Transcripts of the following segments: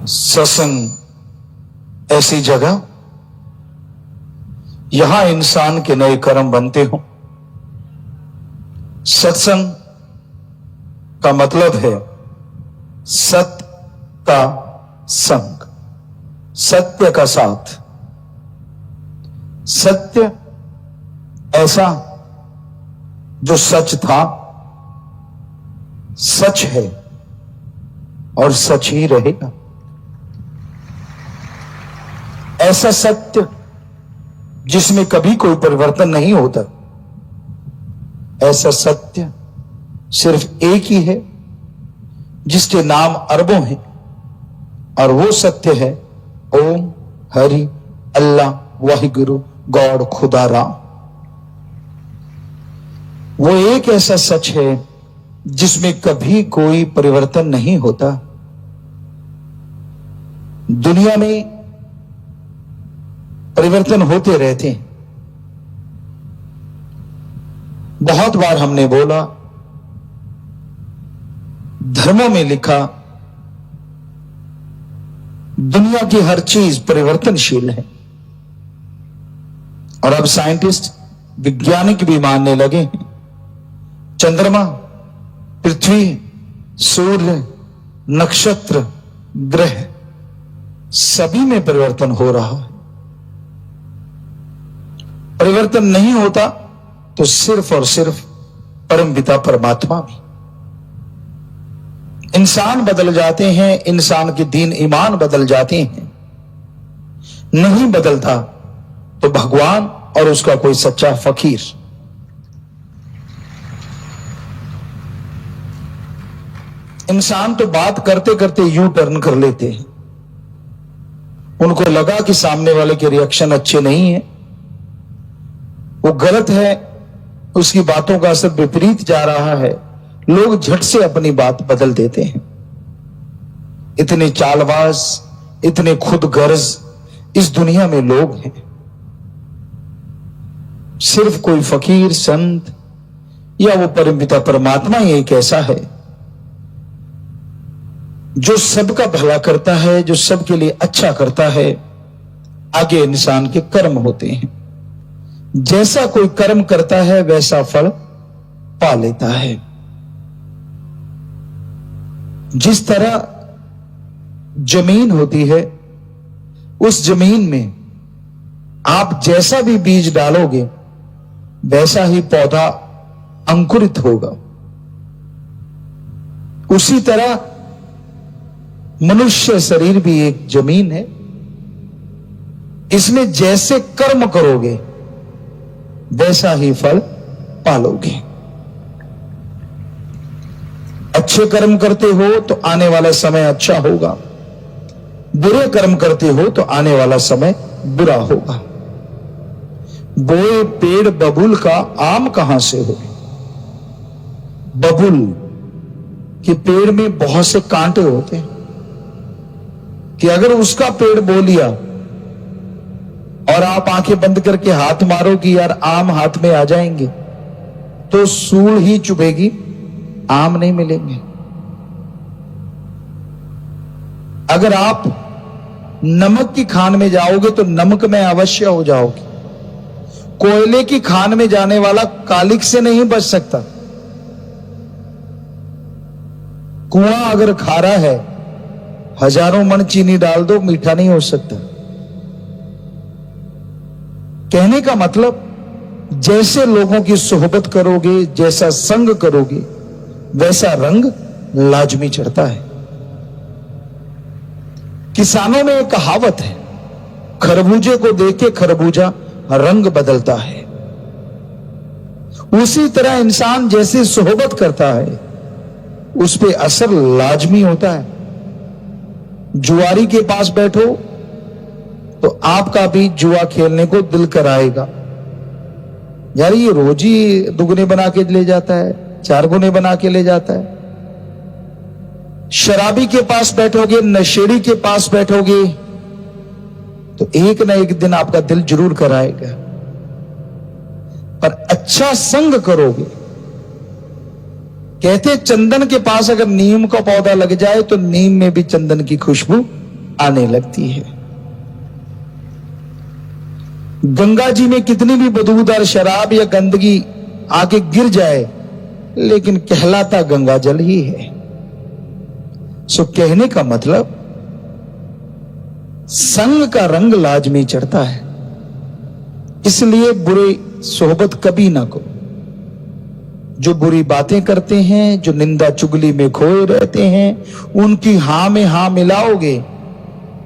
सत्संग ऐसी जगह यहां इंसान के नए कर्म बनते हो। सत्संग का मतलब है सत्य का संग, सत्य का साथ। सत्य ऐसा जो सच था, सच है और सच ही रहेगा। ऐसा सत्य जिसमें कभी कोई परिवर्तन नहीं होता। ऐसा सत्य सिर्फ एक ही है जिसके नाम अरबों हैं, और वो सत्य है ओम, हरि, अल्लाह, वाहिगुरु, गॉड, खुदा, राम। वो एक ऐसा सच है जिसमें कभी कोई परिवर्तन नहीं होता। दुनिया में परिवर्तन होते रहते हैं। बहुत बार हमने बोला, धर्मों में लिखा, दुनिया की हर चीज परिवर्तनशील है। और अब साइंटिस्ट, वैज्ञानिक भी मानने लगे हैं, चंद्रमा, पृथ्वी, सूर्य, नक्षत्र, ग्रह सभी में परिवर्तन हो रहा है। परिवर्तन नहीं होता तो सिर्फ और सिर्फ परमपिता परमात्मा में। इंसान बदल जाते हैं, इंसान के दीन ईमान बदल जाते हैं। नहीं बदलता तो भगवान और उसका कोई सच्चा फकीर। इंसान तो बात करते करते यू टर्न कर लेते हैं। उनको लगा कि सामने वाले के रिएक्शन अच्छे नहीं है, वो गलत है, उसकी बातों का असर विपरीत जा रहा है, लोग झट से अपनी बात बदल देते हैं। इतने चालबाज, इतने खुदगर्ज इस दुनिया में लोग हैं। सिर्फ कोई फकीर, संत या वो परमपिता परमात्मा ही एक ऐसा है जो सबका भला करता है, जो सबके लिए अच्छा करता है। आगे इंसान के कर्म होते हैं। जैसा कोई कर्म करता है वैसा फल पा लेता है। जिस तरह जमीन होती है, उस जमीन में आप जैसा भी बीज डालोगे वैसा ही पौधा अंकुरित होगा। उसी तरह मनुष्य शरीर भी एक जमीन है। इसमें जैसे कर्म करोगे वैसा ही फल पालोगे। अच्छे कर्म करते हो तो आने वाला समय अच्छा होगा, बुरे कर्म करते हो तो आने वाला समय बुरा होगा। बोए पेड़ बबूल का आम कहां से हो? बबूल के पेड़ में बहुत से कांटे होते हैं कि अगर उसका पेड़ बो लिया और आप आंखें बंद करके हाथ मारो कि यार आम हाथ में आ जाएंगे, तो सूल ही चुभेगी, आम नहीं मिलेंगे। अगर आप नमक की खान में जाओगे तो नमक में अवश्य हो जाओगे। कोयले की खान में जाने वाला कालिक से नहीं बच सकता। कुआं अगर खारा है, हजारों मन चीनी डाल दो, मीठा नहीं हो सकता। कहने का मतलब, जैसे लोगों की सोहबत करोगे, जैसा संग करोगे, वैसा रंग लाजमी चढ़ता है। किसानों में एक कहावत है, खरबूजे को देख के खरबूजा रंग बदलता है। उसी तरह इंसान जैसे सोहबत करता है उस पे असर लाजमी होता है। जुआरी के पास बैठो तो आपका भी जुआ खेलने को दिल कराएगा। यार ये रोज ही दुगने बना के ले जाता है, 4 गुने बना के ले जाता है। शराबी के पास बैठोगे, नशेड़ी के पास बैठोगे तो एक ना एक दिन आपका दिल जरूर कराएगा। पर अच्छा संग करोगे, कहते चंदन के पास अगर नीम का पौधा लग जाए तो नीम में भी चंदन की खुशबू आने लगती है। गंगा जी में कितनी भी बदबूदार शराब या गंदगी आके गिर जाए, लेकिन कहलाता गंगा जल ही है। सो कहने का मतलब संग का रंग लाजमी चढ़ता है, इसलिए बुरी सोहबत कभी ना करो। जो बुरी बातें करते हैं, जो निंदा चुगली में खोए रहते हैं, उनकी हां में हां मिलाओगे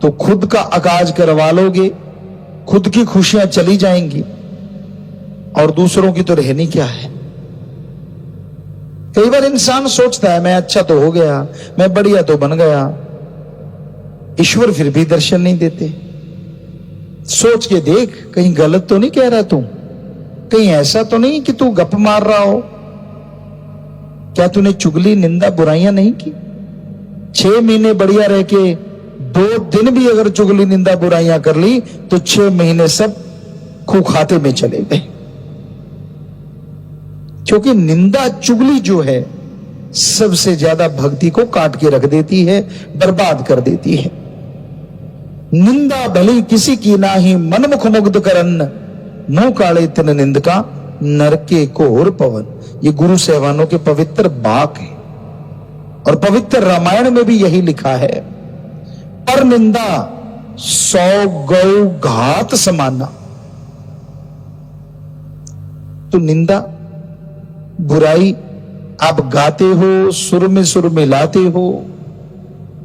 तो खुद का अकाज करवा लोगे, खुद की खुशियां चली जाएंगी और दूसरों की तो रहनी क्या है। कई बार इंसान सोचता है मैं अच्छा तो हो गया, मैं बढ़िया तो बन गया, ईश्वर फिर भी दर्शन नहीं देते। सोच के देख, कहीं गलत तो नहीं कह रहा तू, कहीं ऐसा तो नहीं कि तू गप मार रहा हो। क्या तूने चुगली निंदा बुराइयां नहीं की? 6 महीने बढ़िया रह के 2 दिन भी अगर चुगली निंदा बुराइयां कर ली तो 6 महीने सब खू खाते में चले गए। क्योंकि निंदा चुगली जो है सबसे ज्यादा भक्ति को काट के रख देती है, बर्बाद कर देती है। निंदा भली किसी की नाही, मन मुख मुग्ध करन, मुंह काले तिन निंद का, नरके घोर पवन। ये गुरु सहवानों के पवित्र वाक है और पवित्र रामायण में भी यही लिखा है, पर निंदा 100 गौ घात समाना। तो निंदा बुराई आप गाते हो, सुर में सुर मिलाते हो,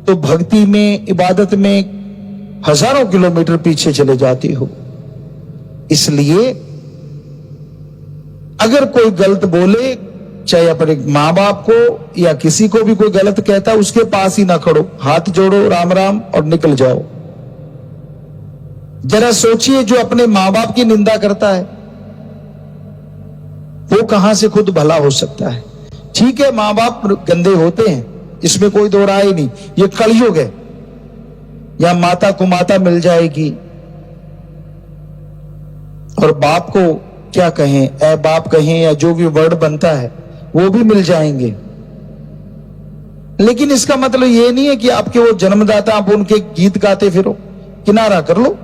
तो भक्ति में, इबादत में हजारों किलोमीटर पीछे चले जाते हो। इसलिए अगर कोई गलत बोले, चाहे अपने मां बाप को या किसी को भी कोई गलत कहता, उसके पास ही ना खड़ो, हाथ जोड़ो, राम राम और निकल जाओ। जरा सोचिए, जो अपने मां बाप की निंदा करता है वो कहां से खुद भला हो सकता है। ठीक है, मां बाप गंदे होते हैं, इसमें कोई दो राय नहीं, ये कलयुग है, या माता को माता मिल जाएगी। और बाप को क्या कहें, ए बाप कहें या जो भी वर्ड बनता है वो भी मिल जाएंगे। लेकिन इसका मतलब ये नहीं है कि आपके वो जन्मदाता, आप उनके गीत गाते फिरो। किनारा कर लो,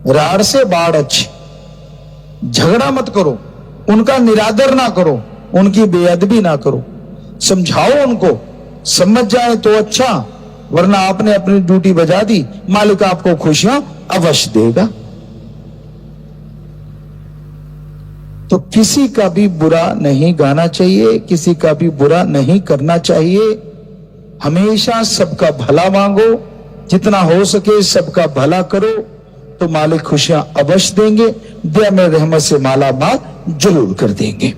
राड़ से बाढ़ अच्छी, झगड़ा मत करो, उनका निरादर ना करो, उनकी बेअदबी ना करो, समझाओ उनको, समझ जाए तो अच्छा, वरना आपने अपनी ड्यूटी बजा दी, मालिक आपको खुशियां अवश्य देगा। तो किसी का भी बुरा नहीं गाना चाहिए, किसी का भी बुरा नहीं करना चाहिए। हमेशा सबका भला मांगो, जितना हो सके सबका भला करो, तो मालिक खुशियां अवश्य देंगे, दया में रहमत से माला माल जरूर कर देंगे।